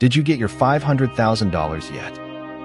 "Did you get your $500,000 yet?"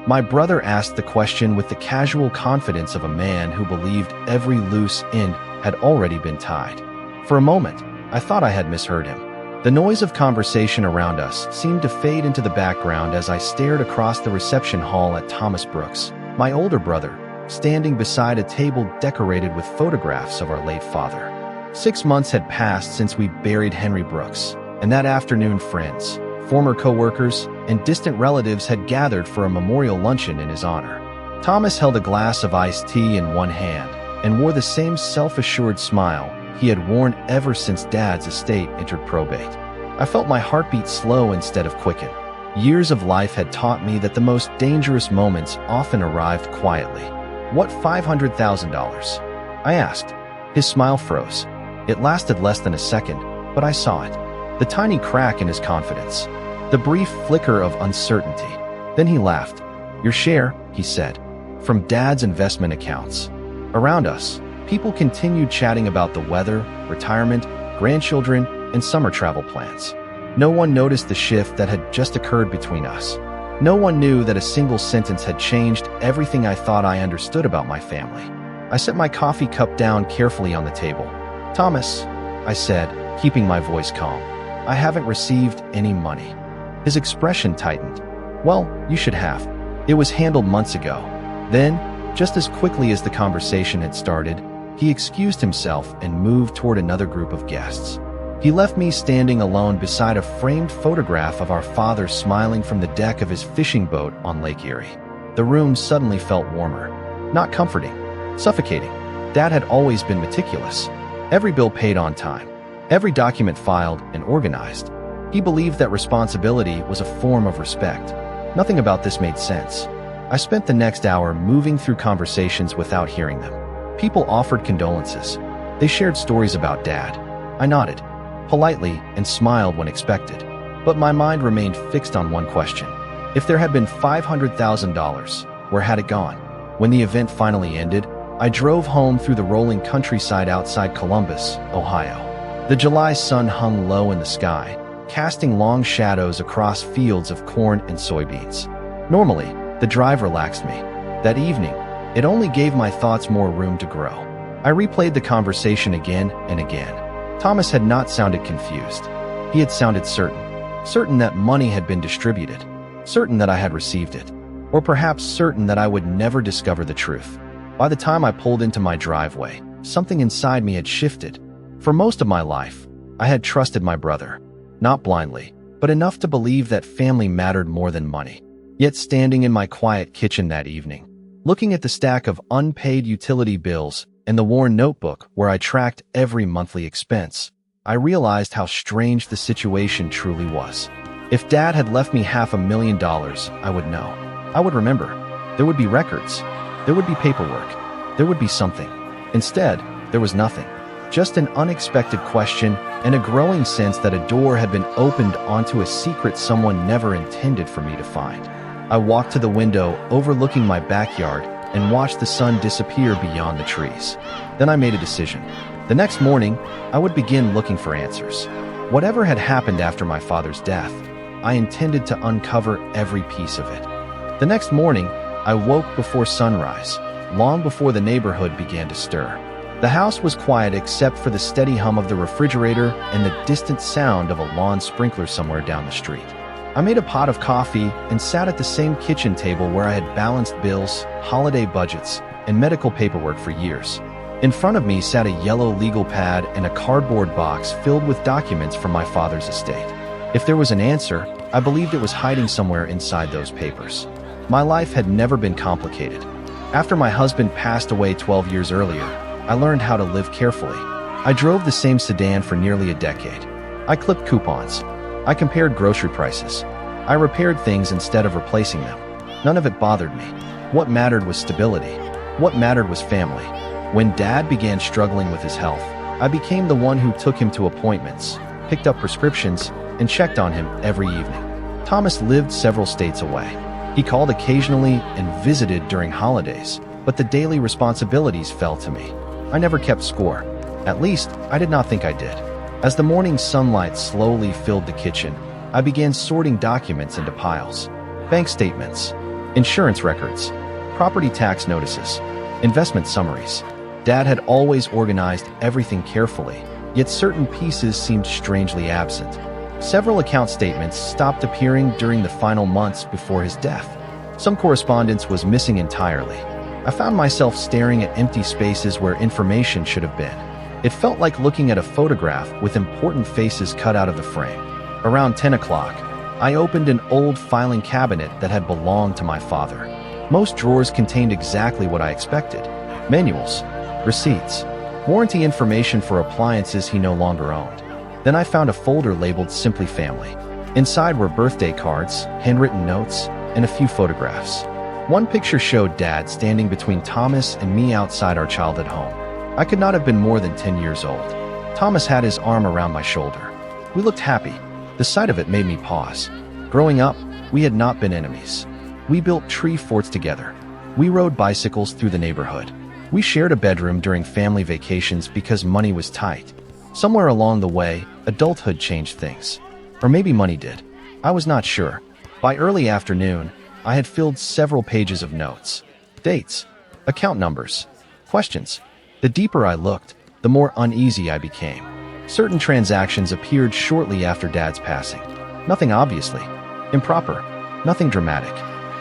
My brother asked the question with the casual confidence of a man who believed every loose end had already been tied. For a moment, I thought I had misheard him. The noise of conversation around us seemed to fade into the background as I stared across the reception hall at Thomas Brooks, my older brother, standing beside a table decorated with photographs of our late father. 6 months had passed since we buried Henry Brooks, and that afternoon friends, former co-workers, and distant relatives had gathered for a memorial luncheon in his honor. Thomas held a glass of iced tea in one hand and wore the same self-assured smile he had worn ever since Dad's estate entered probate. I felt my heartbeat slow instead of quicken. Years of life had taught me that the most dangerous moments often arrived quietly. "What $500,000? I asked. His smile froze. It lasted less than a second, but I saw it. The tiny crack in his confidence. The brief flicker of uncertainty. Then he laughed. "Your share," he said, "from Dad's investment accounts." Around us, people continued chatting about the weather, retirement, grandchildren, and summer travel plans. No one noticed the shift that had just occurred between us. No one knew that a single sentence had changed everything I thought I understood about my family. I set my coffee cup down carefully on the table. "Thomas," I said, keeping my voice calm, "I haven't received any money." His expression tightened. "Well, you should have. It was handled months ago." Then, just as quickly as the conversation had started, he excused himself and moved toward another group of guests. He left me standing alone beside a framed photograph of our father smiling from the deck of his fishing boat on Lake Erie. The room suddenly felt warmer. Not comforting, suffocating. Dad had always been meticulous. Every bill paid on time. Every document filed and organized. He believed that responsibility was a form of respect. Nothing about this made sense. I spent the next hour moving through conversations without hearing them. People offered condolences. They shared stories about Dad. I nodded, politely, and smiled when expected. But my mind remained fixed on one question. If there had been $500,000, where had it gone? When the event finally ended, I drove home through the rolling countryside outside Columbus, Ohio. The July sun hung low in the sky, casting long shadows across fields of corn and soybeans. Normally, the drive relaxed me. That evening, it only gave my thoughts more room to grow. I replayed the conversation again and again. Thomas had not sounded confused. He had sounded certain. Certain that money had been distributed. Certain that I had received it. Or perhaps certain that I would never discover the truth. By the time I pulled into my driveway, something inside me had shifted. For most of my life, I had trusted my brother. Not blindly, but enough to believe that family mattered more than money. Yet standing in my quiet kitchen that evening, looking at the stack of unpaid utility bills and the worn notebook where I tracked every monthly expense, I realized how strange the situation truly was. If Dad had left me $500,000, I would know. I would remember. There would be records. There would be paperwork. There would be something. Instead, there was nothing. Just an unexpected question and a growing sense that a door had been opened onto a secret someone never intended for me to find. I walked to the window overlooking my backyard and watched the sun disappear beyond the trees. Then I made a decision. The next morning, I would begin looking for answers. Whatever had happened after my father's death, I intended to uncover every piece of it. The next morning, I woke before sunrise, long before the neighborhood began to stir. The house was quiet except for the steady hum of the refrigerator and the distant sound of a lawn sprinkler somewhere down the street. I made a pot of coffee and sat at the same kitchen table where I had balanced bills, holiday budgets, and medical paperwork for years. In front of me sat a yellow legal pad and a cardboard box filled with documents from my father's estate. If there was an answer, I believed it was hiding somewhere inside those papers. My life had never been complicated. After my husband passed away 12 years earlier, I learned how to live carefully. I drove the same sedan for nearly a decade. I clipped coupons. I compared grocery prices. I repaired things instead of replacing them. None of it bothered me. What mattered was stability. What mattered was family. When Dad began struggling with his health, I became the one who took him to appointments, picked up prescriptions, and checked on him every evening. Thomas lived several states away. He called occasionally and visited during holidays, but the daily responsibilities fell to me. I never kept score. At least, I did not think I did. As the morning sunlight slowly filled the kitchen, I began sorting documents into piles. Bank statements, insurance records, property tax notices, investment summaries. Dad had always organized everything carefully, yet certain pieces seemed strangely absent. Several account statements stopped appearing during the final months before his death. Some correspondence was missing entirely. I found myself staring at empty spaces where information should have been. It felt like looking at a photograph with important faces cut out of the frame. Around 10 o'clock, I opened an old filing cabinet that had belonged to my father. Most drawers contained exactly what I expected: manuals, receipts, warranty information for appliances he no longer owned. Then I found a folder labeled Simply Family. Inside were birthday cards, handwritten notes, and a few photographs. One picture showed Dad standing between Thomas and me outside our childhood home. I could not have been more than 10 years old. Thomas had his arm around my shoulder. We looked happy. The sight of it made me pause. Growing up, we had not been enemies. We built tree forts together. We rode bicycles through the neighborhood. We shared a bedroom during family vacations because money was tight. Somewhere along the way, adulthood changed things. Or maybe money did. I was not sure. By early afternoon, I had filled several pages of notes. Dates, account numbers, questions. The deeper I looked, the more uneasy I became. Certain transactions appeared shortly after Dad's passing. Nothing obviously improper, nothing dramatic,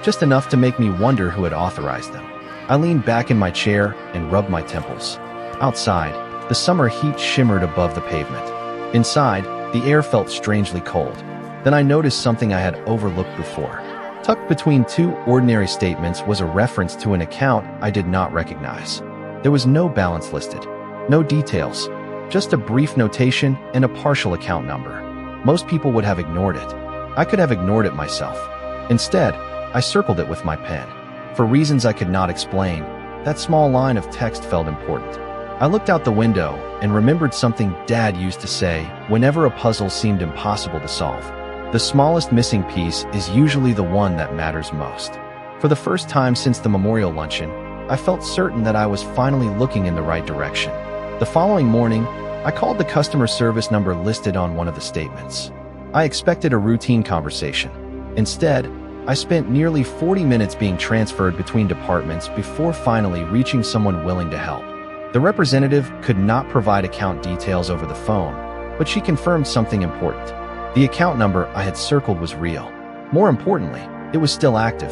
just enough to make me wonder who had authorized them. I leaned back in my chair and rubbed my temples. Outside, the summer heat shimmered above the pavement. Inside, the air felt strangely cold. Then I noticed something I had overlooked before. Tucked between two ordinary statements was a reference to an account I did not recognize. There was no balance listed, no details, just a brief notation and a partial account number. Most people would have ignored it. I could have ignored it myself. Instead, I circled it with my pen. For reasons I could not explain, that small line of text felt important. I looked out the window and remembered something Dad used to say whenever a puzzle seemed impossible to solve. The smallest missing piece is usually the one that matters most. For the first time since the memorial luncheon, I felt certain that I was finally looking in the right direction. The following morning, I called the customer service number listed on one of the statements. I expected a routine conversation. Instead, I spent nearly 40 minutes being transferred between departments before finally reaching someone willing to help. The representative could not provide account details over the phone, but she confirmed something important. The account number I had circled was real. More importantly, it was still active.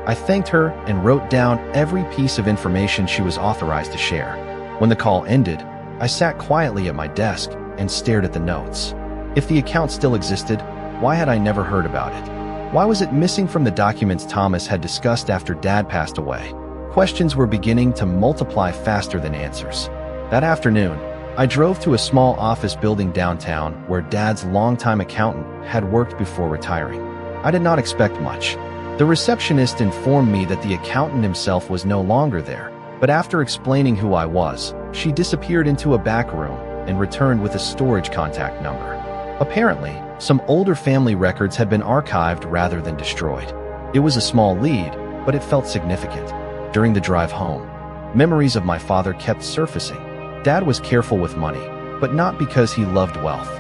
I thanked her and wrote down every piece of information she was authorized to share. When the call ended, I sat quietly at my desk and stared at the notes. If the account still existed, why had I never heard about it? Why was it missing from the documents Thomas had discussed after Dad passed away? Questions were beginning to multiply faster than answers. That afternoon, I drove to a small office building downtown where Dad's longtime accountant had worked before retiring. I did not expect much. The receptionist informed me that the accountant himself was no longer there, but after explaining who I was, she disappeared into a back room and returned with a storage contact number. Apparently, some older family records had been archived rather than destroyed. It was a small lead, but it felt significant. During the drive home, memories of my father kept surfacing. Dad was careful with money, but not because he loved wealth.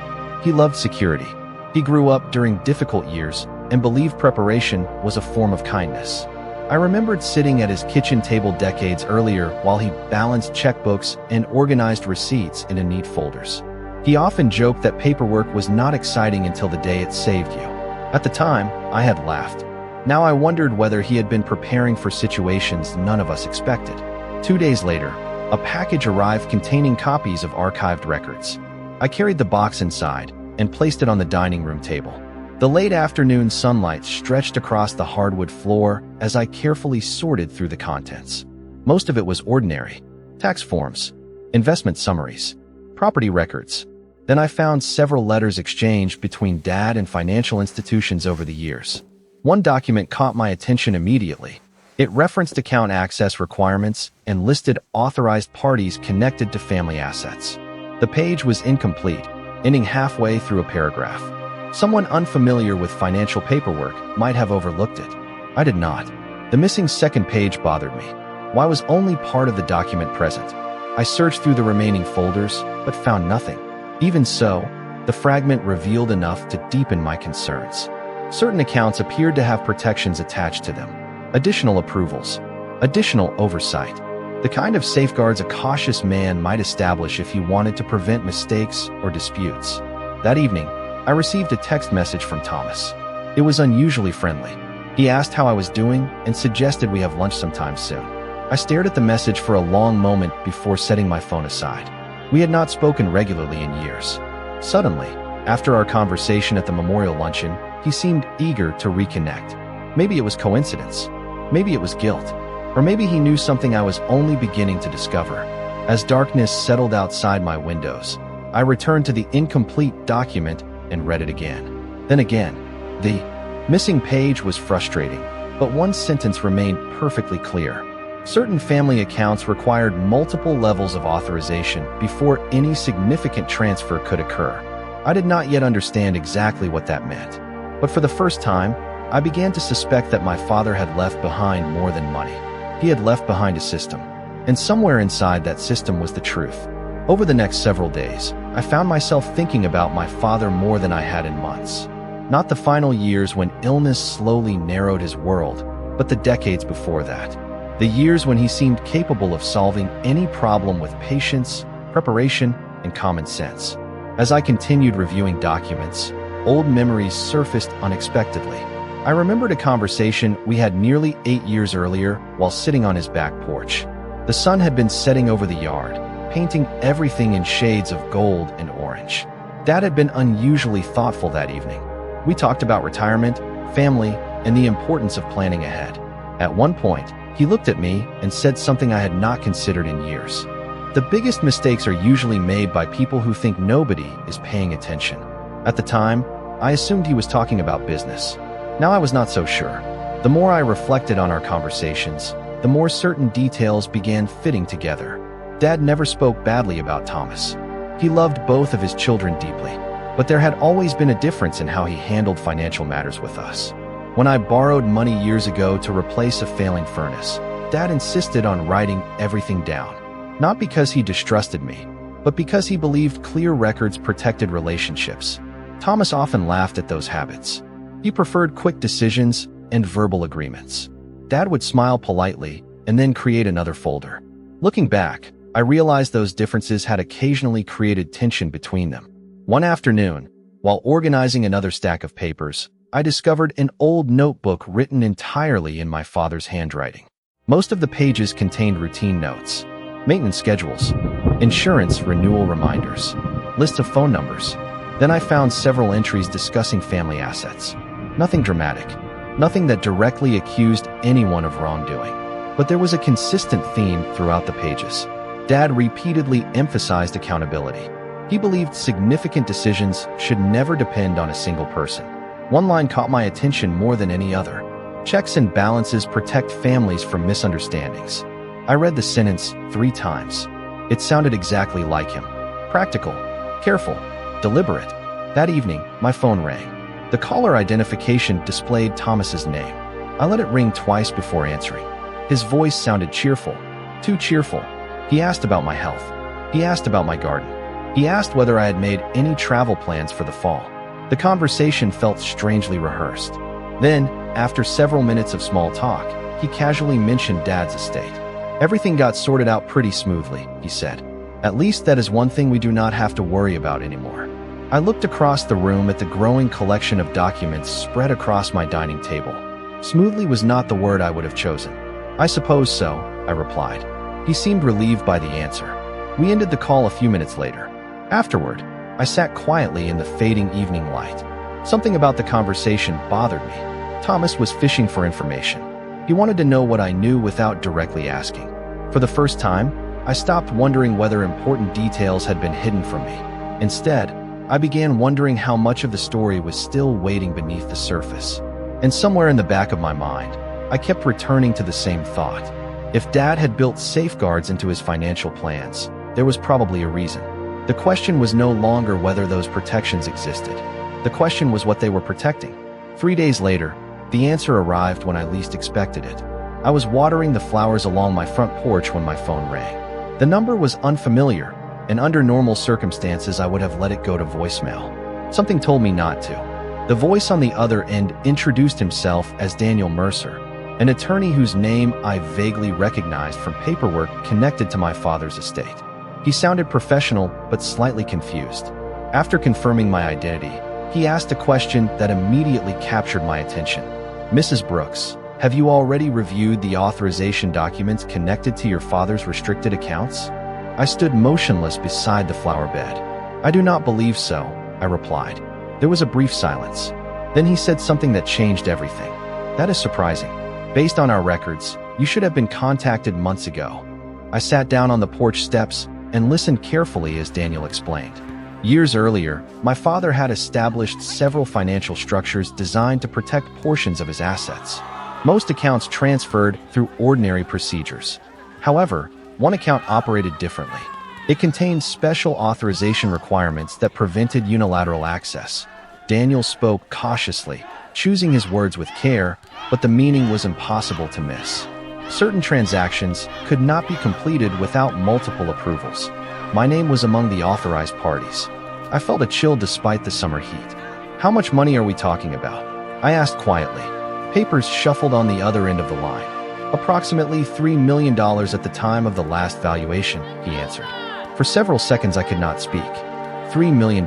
He loved security. He grew up during difficult years and believed preparation was a form of kindness. I remembered sitting at his kitchen table decades earlier while he balanced checkbooks and organized receipts into neat folders. He often joked that paperwork was not exciting until the day it saved you. At the time, I had laughed. Now I wondered whether he had been preparing for situations none of us expected. 2 days later, a package arrived containing copies of archived records. I carried the box inside and placed it on the dining room table. The late afternoon sunlight stretched across the hardwood floor as I carefully sorted through the contents. Most of it was ordinary: tax forms, investment summaries, property records. Then I found several letters exchanged between Dad and financial institutions over the years. One document caught my attention immediately. It referenced account access requirements and listed authorized parties connected to family assets. The page was incomplete, ending halfway through a paragraph. Someone unfamiliar with financial paperwork might have overlooked it. I did not. The missing second page bothered me. Why was only part of the document present? I searched through the remaining folders, but found nothing. Even so, The fragment revealed enough to deepen my concerns. Certain accounts appeared to have protections attached to them, additional approvals, additional oversight, the kind of safeguards a cautious man might establish if he wanted to prevent mistakes or disputes. That evening, I received a text message from Thomas. It was unusually friendly. He asked how I was doing and suggested we have lunch sometime soon. I stared at the message for a long moment before setting my phone aside. We had not spoken regularly in years. Suddenly, after our conversation at the memorial luncheon, he seemed eager to reconnect. Maybe it was coincidence. Maybe it was guilt. Or maybe he knew something I was only beginning to discover. As darkness settled outside my windows, I returned to the incomplete document and read it again. Then again. The missing page was frustrating, but one sentence remained perfectly clear. Certain family accounts required multiple levels of authorization before any significant transfer could occur. I did not yet understand exactly what that meant. But for the first time, I began to suspect that my father had left behind more than money. He had left behind a system, and somewhere inside that system was the truth. Over the next several days, I found myself thinking about my father more than I had in months. Not the final years when illness slowly narrowed his world, but the decades before that. The years when he seemed capable of solving any problem with patience, preparation, and common sense. As I continued reviewing documents, old memories surfaced unexpectedly. I remembered a conversation we had nearly 8 years earlier while sitting on his back porch. The sun had been setting over the yard, painting everything in shades of gold and orange. Dad had been unusually thoughtful that evening. We talked about retirement, family, and the importance of planning ahead. At one point, he looked at me and said something I had not considered in years. The biggest mistakes are usually made by people who think nobody is paying attention. At the time, I assumed he was talking about business. Now I was not so sure. The more I reflected on our conversations, the more certain details began fitting together. Dad never spoke badly about Thomas. He loved both of his children deeply, but there had always been a difference in how he handled financial matters with us. When I borrowed money years ago to replace a failing furnace, Dad insisted on writing everything down. Not because he distrusted me, but because he believed clear records protected relationships. Thomas often laughed at those habits. He preferred quick decisions and verbal agreements. Dad would smile politely and then create another folder. Looking back, I realized those differences had occasionally created tension between them. One afternoon, while organizing another stack of papers, I discovered an old notebook written entirely in my father's handwriting. Most of the pages contained routine notes, maintenance schedules, insurance renewal reminders, lists of phone numbers. Then I found several entries discussing family assets. Nothing dramatic, nothing that directly accused anyone of wrongdoing. But there was a consistent theme throughout the pages. Dad repeatedly emphasized accountability. He believed significant decisions should never depend on a single person. One line caught my attention more than any other. Checks and balances protect families from misunderstandings. I read the sentence 3 times. It sounded exactly like him. Practical, careful, deliberate. That evening, my phone rang. The caller identification displayed Thomas's name. I let it ring twice before answering. His voice sounded cheerful, too cheerful. He asked about my health. He asked about my garden. He asked whether I had made any travel plans for the fall. The conversation felt strangely rehearsed. Then, after several minutes of small talk, he casually mentioned Dad's estate. Everything got sorted out pretty smoothly, he said. At least that is one thing we do not have to worry about anymore. I looked across the room at the growing collection of documents spread across my dining table. Smoothly was not the word I would have chosen. I suppose so, I replied. He seemed relieved by the answer. We ended the call a few minutes later. Afterward, I sat quietly in the fading evening light. Something about the conversation bothered me. Thomas was fishing for information. He wanted to know what I knew without directly asking. For the first time, I stopped wondering whether important details had been hidden from me. Instead, I began wondering how much of the story was still waiting beneath the surface. And somewhere in the back of my mind, I kept returning to the same thought. If Dad had built safeguards into his financial plans, there was probably a reason. The question was no longer whether those protections existed. The question was what they were protecting. 3 days later, the answer arrived when I least expected it. I was watering the flowers along my front porch when my phone rang. The number was unfamiliar, and under normal circumstances I would have let it go to voicemail. Something told me not to. The voice on the other end introduced himself as Daniel Mercer, an attorney whose name I vaguely recognized from paperwork connected to my father's estate. He sounded professional but slightly confused. After confirming my identity, he asked a question that immediately captured my attention. "Mrs. Brooks, have you already reviewed the authorization documents connected to your father's restricted accounts?" I stood motionless beside the flower bed. "I do not believe so," I replied. There was a brief silence. Then he said something that changed everything. "That is surprising. Based on our records, you should have been contacted months ago." I sat down on the porch steps and listened carefully as Daniel explained. Years earlier, my father had established several financial structures designed to protect portions of his assets. Most accounts transferred through ordinary procedures. However, one account operated differently. It contained special authorization requirements that prevented unilateral access. Daniel spoke cautiously, choosing his words with care, but the meaning was impossible to miss. Certain transactions could not be completed without multiple approvals. My name was among the authorized parties. I felt a chill despite the summer heat. "How much money are we talking about?" I asked quietly. Papers shuffled on the other end of the line. "Approximately $3 million at the time of the last valuation," he answered. For several seconds I could not speak. $3 million.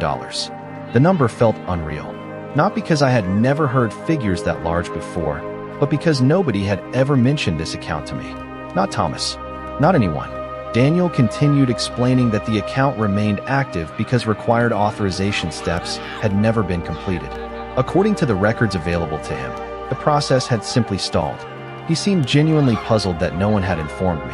The number felt unreal. Not because I had never heard figures that large before, but because nobody had ever mentioned this account to me. Not Thomas. Not anyone. Daniel continued explaining that the account remained active because required authorization steps had never been completed. According to the records available to him, the process had simply stalled. He seemed genuinely puzzled that no one had informed me.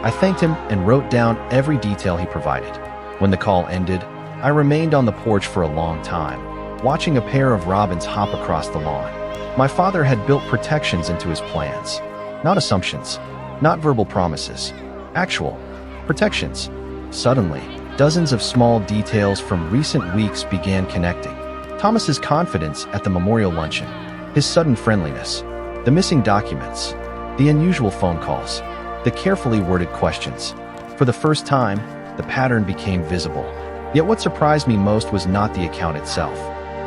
I thanked him and wrote down every detail he provided. When the call ended, I remained on the porch for a long time, watching a pair of robins hop across the lawn. My father had built protections into his plans. Not assumptions, not verbal promises. Actual protections. Suddenly, dozens of small details from recent weeks began connecting. Thomas's confidence at the memorial luncheon, his sudden friendliness, the missing documents, the unusual phone calls, the carefully worded questions. For the first time, the pattern became visible. Yet what surprised me most was not the account itself.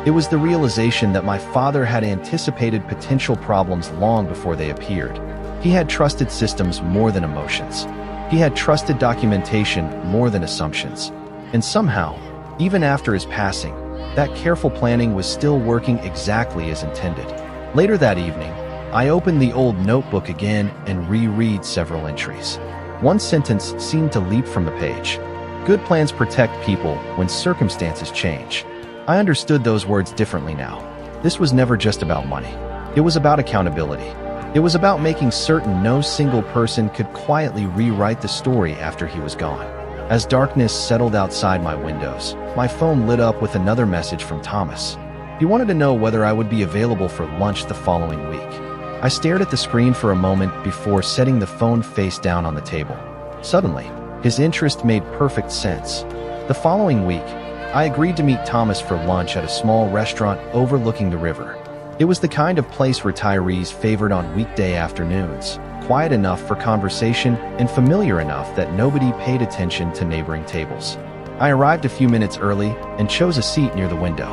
It was the realization that my father had anticipated potential problems long before they appeared. He had trusted systems more than emotions. He had trusted documentation more than assumptions. And somehow, even after his passing, that careful planning was still working exactly as intended. Later that evening, I opened the old notebook again and reread several entries. One sentence seemed to leap from the page. "Good plans protect people when circumstances change." I understood those words differently now. This was never just about money. It was about accountability. It was about making certain no single person could quietly rewrite the story after he was gone. As darkness settled outside my windows, my phone lit up with another message from Thomas. He wanted to know whether I would be available for lunch the following week. I stared at the screen for a moment before setting the phone face down on the table. Suddenly, his interest made perfect sense. The following week, I agreed to meet Thomas for lunch at a small restaurant overlooking the river. It was the kind of place retirees favored on weekday afternoons, quiet enough for conversation and familiar enough that nobody paid attention to neighboring tables. I arrived a few minutes early and chose a seat near the window.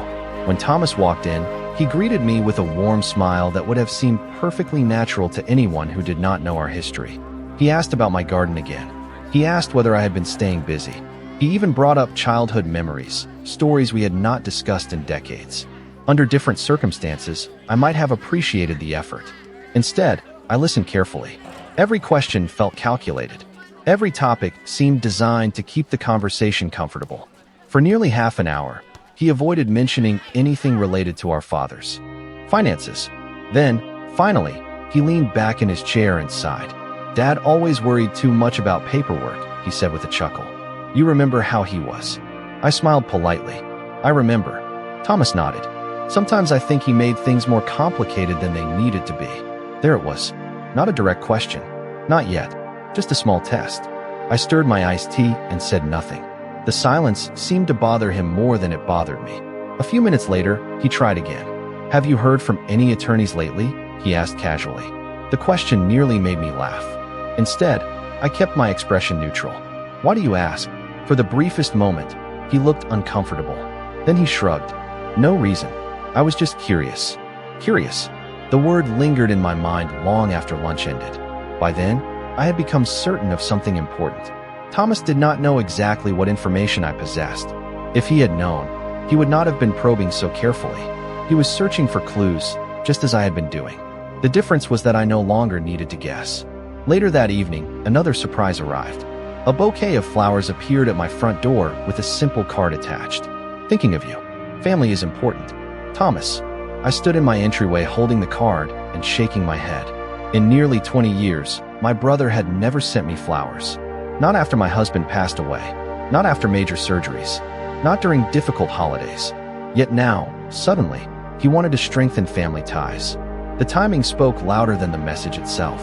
When Thomas walked in, he greeted me with a warm smile that would have seemed perfectly natural to anyone who did not know our history. He asked about my garden again. He asked whether I had been staying busy. He even brought up childhood memories, stories we had not discussed in decades. Under different circumstances, I might have appreciated the effort. Instead, I listened carefully. Every question felt calculated. Every topic seemed designed to keep the conversation comfortable. For nearly half an hour, he avoided mentioning anything related to our fathers. Finances. Then, finally, he leaned back in his chair and sighed. "Dad always worried too much about paperwork," he said with a chuckle. "You remember how he was?" I smiled politely. "I remember." Thomas nodded. "Sometimes I think he made things more complicated than they needed to be." There it was. Not a direct question. Not yet. Just a small test. I stirred my iced tea and said nothing. The silence seemed to bother him more than it bothered me. A few minutes later, he tried again. "Have you heard from any attorneys lately?" he asked casually. The question nearly made me laugh. Instead, I kept my expression neutral. "Why do you ask?" For the briefest moment, he looked uncomfortable. Then he shrugged. No reason. I was just curious. Curious. The word lingered in my mind long after lunch ended. By then, I had become certain of something important. Thomas did not know exactly what information I possessed. If he had known, he would not have been probing so carefully. He was searching for clues, just as I had been doing. The difference was that I no longer needed to guess. Later that evening, another surprise arrived. A bouquet of flowers appeared at my front door with a simple card attached. Thinking of you. Family is important. Thomas. I stood in my entryway holding the card and shaking my head. In nearly 20 years, my brother had never sent me flowers. Not after my husband passed away. Not after major surgeries. Not during difficult holidays. Yet now, suddenly, he wanted to strengthen family ties. The timing spoke louder than the message itself.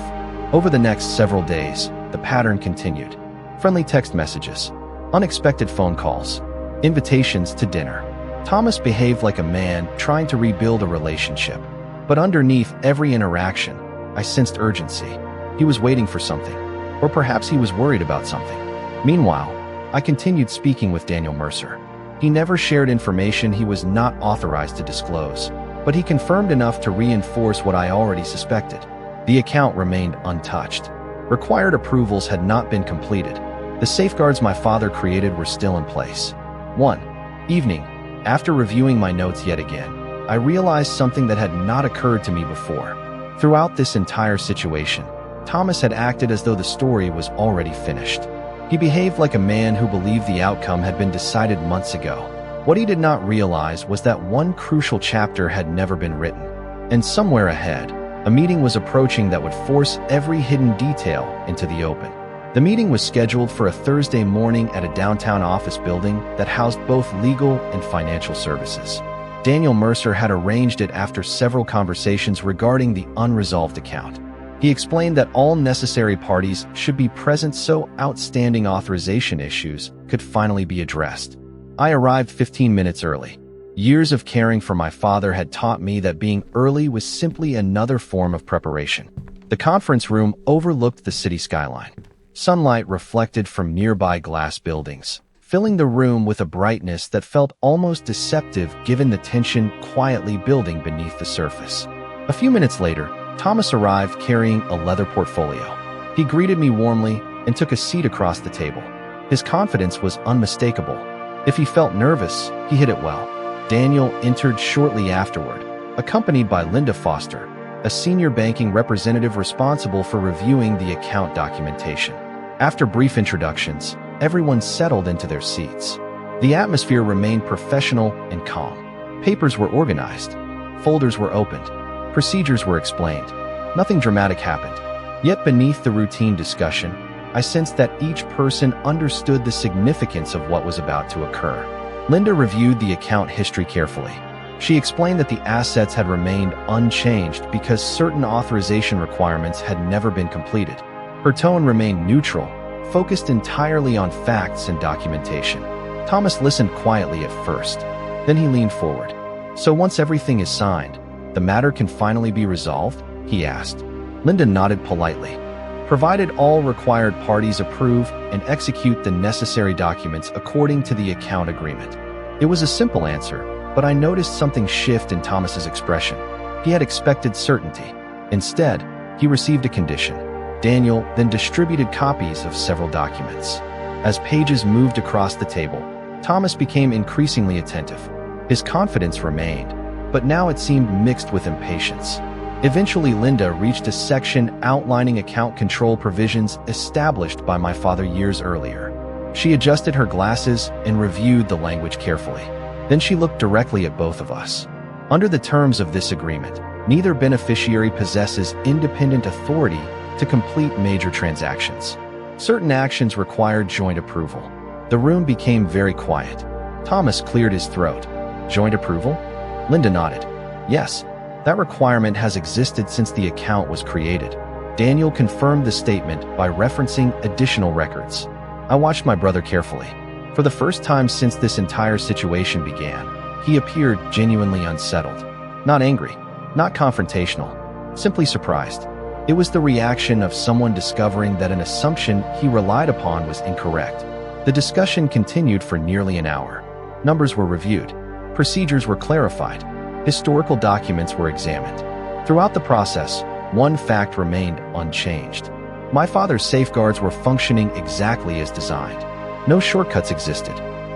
Over the next several days, the pattern continued. Friendly text messages, unexpected phone calls, invitations to dinner. Thomas behaved like a man trying to rebuild a relationship. But underneath every interaction, I sensed urgency. He was waiting for something. Or perhaps he was worried about something. Meanwhile, I continued speaking with Daniel Mercer. He never shared information he was not authorized to disclose, but he confirmed enough to reinforce what I already suspected. The account remained untouched. Required approvals had not been completed. The safeguards my father created were still in place. One evening, after reviewing my notes yet again, I realized something that had not occurred to me before. Throughout this entire situation, Thomas had acted as though the story was already finished. He behaved like a man who believed the outcome had been decided months ago. What he did not realize was that one crucial chapter had never been written. And somewhere ahead, a meeting was approaching that would force every hidden detail into the open. The meeting was scheduled for a Thursday morning at a downtown office building that housed both legal and financial services. Daniel Mercer had arranged it after several conversations regarding the unresolved account. He explained that all necessary parties should be present so outstanding authorization issues could finally be addressed. I arrived 15 minutes early. Years of caring for my father had taught me that being early was simply another form of preparation. The conference room overlooked the city skyline. Sunlight reflected from nearby glass buildings, filling the room with a brightness that felt almost deceptive given the tension quietly building beneath the surface. A few minutes later, Thomas arrived carrying a leather portfolio. He greeted me warmly and took a seat across the table. His confidence was unmistakable. If he felt nervous, he hid it well. Daniel entered shortly afterward, accompanied by Linda Foster, a senior banking representative responsible for reviewing the account documentation. After brief introductions, everyone settled into their seats. The atmosphere remained professional and calm. Papers were organized. Folders were opened. Procedures were explained. Nothing dramatic happened. Yet beneath the routine discussion, I sensed that each person understood the significance of what was about to occur. Linda reviewed the account history carefully. She explained that the assets had remained unchanged because certain authorization requirements had never been completed. Her tone remained neutral, focused entirely on facts and documentation. Thomas listened quietly at first. Then he leaned forward. "So once everything is signed, the matter can finally be resolved?" he asked. Linda nodded politely. "Provided all required parties approve and execute the necessary documents according to the account agreement." It was a simple answer, but I noticed something shift in Thomas's expression. He had expected certainty. Instead, he received a condition. Daniel then distributed copies of several documents. As pages moved across the table, Thomas became increasingly attentive. His confidence remained, but now it seemed mixed with impatience. Eventually, Linda reached a section outlining account control provisions established by my father years earlier. She adjusted her glasses and reviewed the language carefully. Then she looked directly at both of us. Under the terms of this agreement, neither beneficiary possesses independent authority to complete major transactions. Certain actions required joint approval. The room became very quiet. Thomas cleared his throat. "Joint approval?" Linda nodded. "Yes, that requirement has existed since the account was created." Daniel confirmed the statement by referencing additional records. I watched my brother carefully. For the first time since this entire situation began, he appeared genuinely unsettled. Not angry, not confrontational, simply surprised. It was the reaction of someone discovering that an assumption he relied upon was incorrect. The discussion continued for nearly an hour. Numbers were reviewed. Procedures were clarified. Historical documents were examined. Throughout the process, one fact remained unchanged. My father's safeguards were functioning exactly as designed. No shortcuts existed.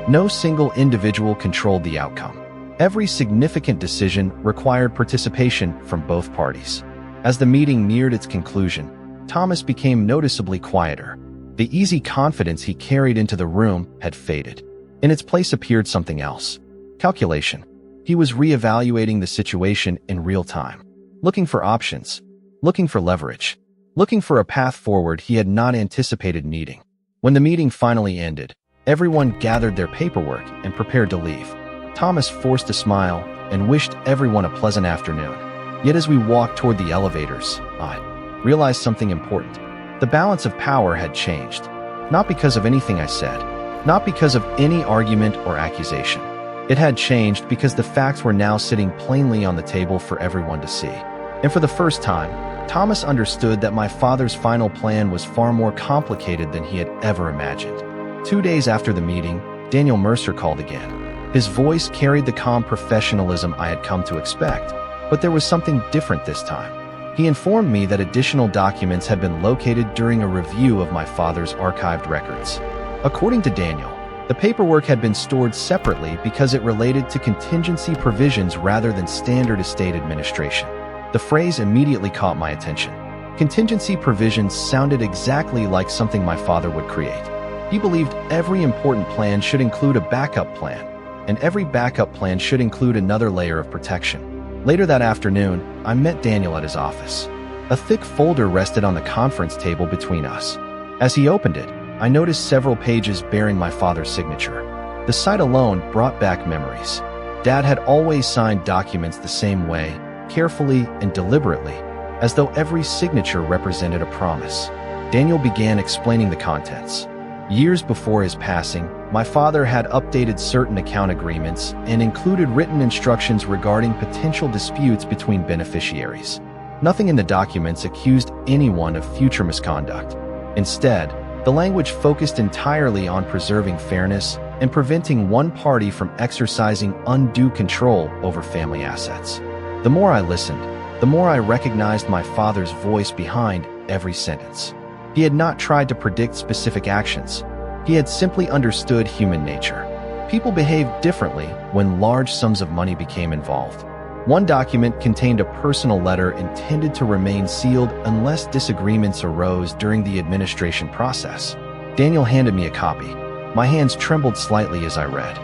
No single individual controlled the outcome. Every significant decision required participation from both parties. As the meeting neared its conclusion, Thomas became noticeably quieter. The easy confidence he carried into the room had faded. In its place appeared something else. Calculation. He was reevaluating the situation in real time, looking for options, looking for leverage, looking for a path forward he had not anticipated needing. When the meeting finally ended, everyone gathered their paperwork and prepared to leave. Thomas forced a smile and wished everyone a pleasant afternoon. Yet as we walked toward the elevators, I realized something important. The balance of power had changed. Not because of anything I said, not because of any argument or accusation. It had changed because the facts were now sitting plainly on the table for everyone to see. And for the first time, Thomas understood that my father's final plan was far more complicated than he had ever imagined. 2 days after the meeting, Daniel Mercer called again. His voice carried the calm professionalism I had come to expect, but there was something different this time. He informed me that additional documents had been located during a review of my father's archived records. According to Daniel, the paperwork had been stored separately because it related to contingency provisions rather than standard estate administration. The phrase immediately caught my attention. Contingency provisions sounded exactly like something my father would create. He believed every important plan should include a backup plan, and every backup plan should include another layer of protection. Later that afternoon, I met Daniel at his office. A thick folder rested on the conference table between us. As he opened it, I noticed several pages bearing my father's signature. The sight alone brought back memories. Dad had always signed documents the same way, carefully and deliberately, as though every signature represented a promise. Daniel began explaining the contents. Years before his passing, my father had updated certain account agreements and included written instructions regarding potential disputes between beneficiaries. Nothing in the documents accused anyone of future misconduct. Instead, the language focused entirely on preserving fairness and preventing one party from exercising undue control over family assets. The more I listened, the more I recognized my father's voice behind every sentence. He had not tried to predict specific actions. He had simply understood human nature. People behaved differently when large sums of money became involved. One document contained a personal letter intended to remain sealed unless disagreements arose during the administration process. Daniel handed me a copy. My hands trembled slightly as I read.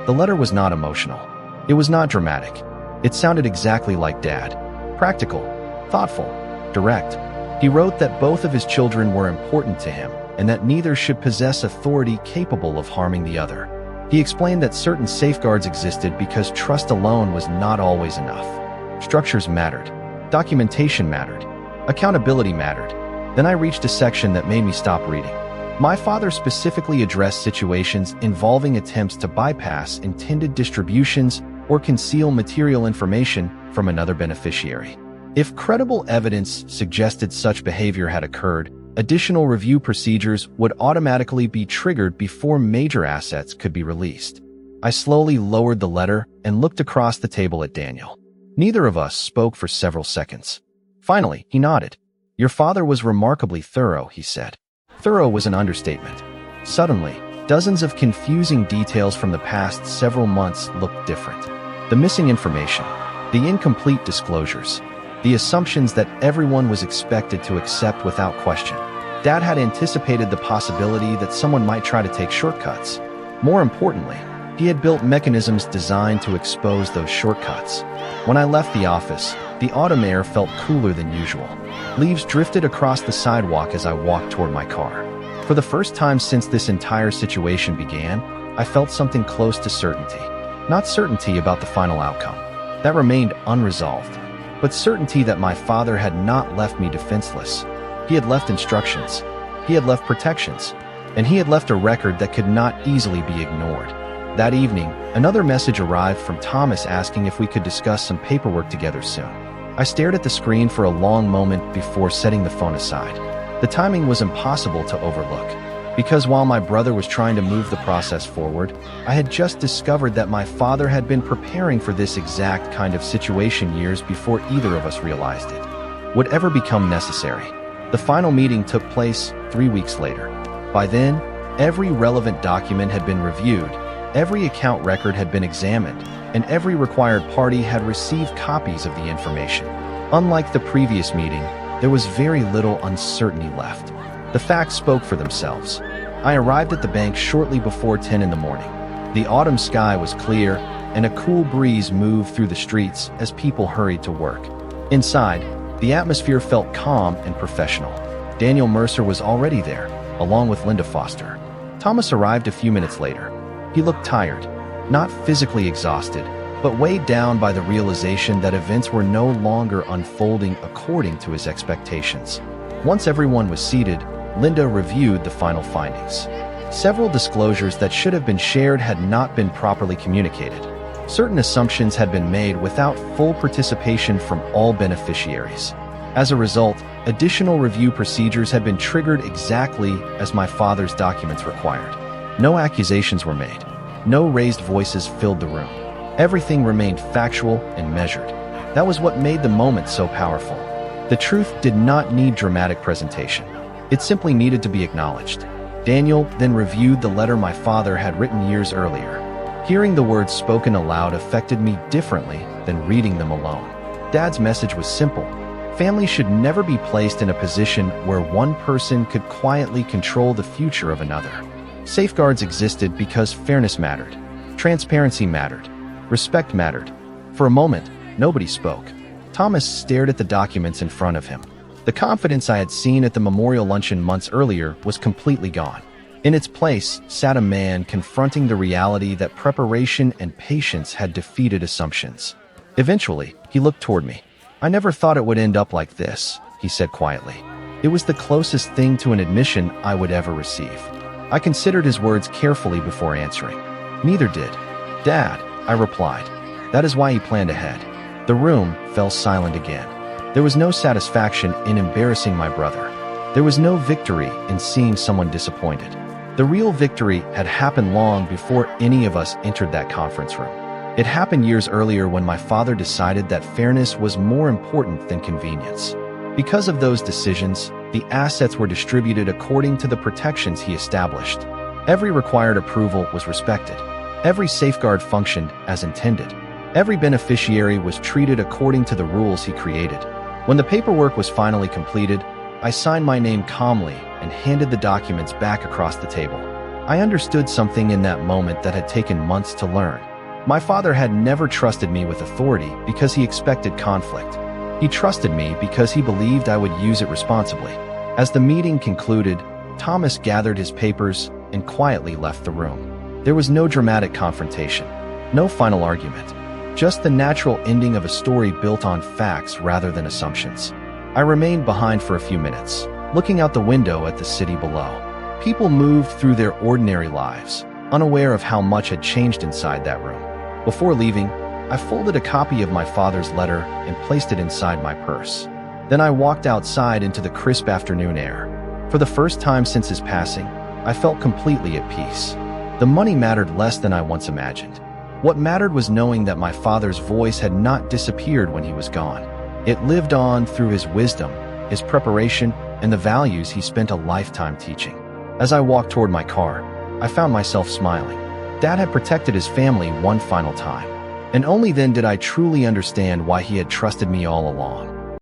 The letter was not emotional. It was not dramatic. It sounded exactly like Dad. Practical, thoughtful, direct. He wrote that both of his children were important to him and that neither should possess authority capable of harming the other. He explained that certain safeguards existed because trust alone was not always enough. Structures mattered. Documentation mattered. Accountability mattered. Then I reached a section that made me stop reading. My father specifically addressed situations involving attempts to bypass intended distributions or conceal material information from another beneficiary. If credible evidence suggested such behavior had occurred, additional review procedures would automatically be triggered before major assets could be released. I slowly lowered the letter and looked across the table at Daniel. Neither of us spoke for several seconds. Finally, he nodded. "Your father was remarkably thorough," he said. Thorough was an understatement. Suddenly, dozens of confusing details from the past several months looked different. The missing information, the incomplete disclosures, the assumptions that everyone was expected to accept without question. Dad had anticipated the possibility that someone might try to take shortcuts. More importantly, he had built mechanisms designed to expose those shortcuts. When I left the office, the autumn air felt cooler than usual. Leaves drifted across the sidewalk as I walked toward my car. For the first time since this entire situation began, I felt something close to certainty. Not certainty about the final outcome. That remained unresolved. But certainty that my father had not left me defenseless. He had left instructions. He had left protections. And he had left a record that could not easily be ignored. That evening, another message arrived from Thomas asking if we could discuss some paperwork together soon. I stared at the screen for a long moment before setting the phone aside. The timing was impossible to overlook. Because while my brother was trying to move the process forward, I had just discovered that my father had been preparing for this exact kind of situation years before either of us realized it would ever become necessary. The final meeting took place 3 weeks later. By then, every relevant document had been reviewed, every account record had been examined, and every required party had received copies of the information. Unlike the previous meeting, there was very little uncertainty left. The facts spoke for themselves. I arrived at the bank shortly before 10 in the morning. The autumn sky was clear, and a cool breeze moved through the streets as people hurried to work. Inside, the atmosphere felt calm and professional. Daniel Mercer was already there, along with Linda Foster. Thomas arrived a few minutes later. He looked tired, not physically exhausted, but weighed down by the realization that events were no longer unfolding according to his expectations. Once everyone was seated, Linda reviewed the final findings. Several disclosures that should have been shared had not been properly communicated. Certain assumptions had been made without full participation from all beneficiaries. As a result, additional review procedures had been triggered exactly as my father's documents required. No accusations were made. No raised voices filled the room. Everything remained factual and measured. That was what made the moment so powerful. The truth did not need dramatic presentation. It simply needed to be acknowledged. Daniel then reviewed the letter my father had written years earlier. Hearing the words spoken aloud affected me differently than reading them alone. Dad's message was simple. Families should never be placed in a position where one person could quietly control the future of another. Safeguards existed because fairness mattered, transparency mattered, respect mattered. For a moment, nobody spoke. Thomas stared at the documents in front of him. The confidence I had seen at the memorial luncheon months earlier was completely gone. In its place sat a man confronting the reality that preparation and patience had defeated assumptions. Eventually, he looked toward me. "I never thought it would end up like this," he said quietly. It was the closest thing to an admission I would ever receive. I considered his words carefully before answering. "Neither did Dad," I replied. "That is why he planned ahead." The room fell silent again. There was no satisfaction in embarrassing my brother. There was no victory in seeing someone disappointed. The real victory had happened long before any of us entered that conference room. It happened years earlier when my father decided that fairness was more important than convenience. Because of those decisions, the assets were distributed according to the protections he established. Every required approval was respected. Every safeguard functioned as intended. Every beneficiary was treated according to the rules he created. When the paperwork was finally completed, I signed my name calmly and handed the documents back across the table. I understood something in that moment that had taken months to learn. My father had never trusted me with authority because he expected conflict. He trusted me because he believed I would use it responsibly. As the meeting concluded, Thomas gathered his papers and quietly left the room. There was no dramatic confrontation, no final argument, just the natural ending of a story built on facts rather than assumptions. I remained behind for a few minutes, looking out the window at the city below. People moved through their ordinary lives, unaware of how much had changed inside that room. Before leaving, I folded a copy of my father's letter and placed it inside my purse. Then I walked outside into the crisp afternoon air. For the first time since his passing, I felt completely at peace. The money mattered less than I once imagined. What mattered was knowing that my father's voice had not disappeared when he was gone. It lived on through his wisdom, his preparation, and the values he spent a lifetime teaching. As I walked toward my car, I found myself smiling. Dad had protected his family one final time, and only then did I truly understand why he had trusted me all along.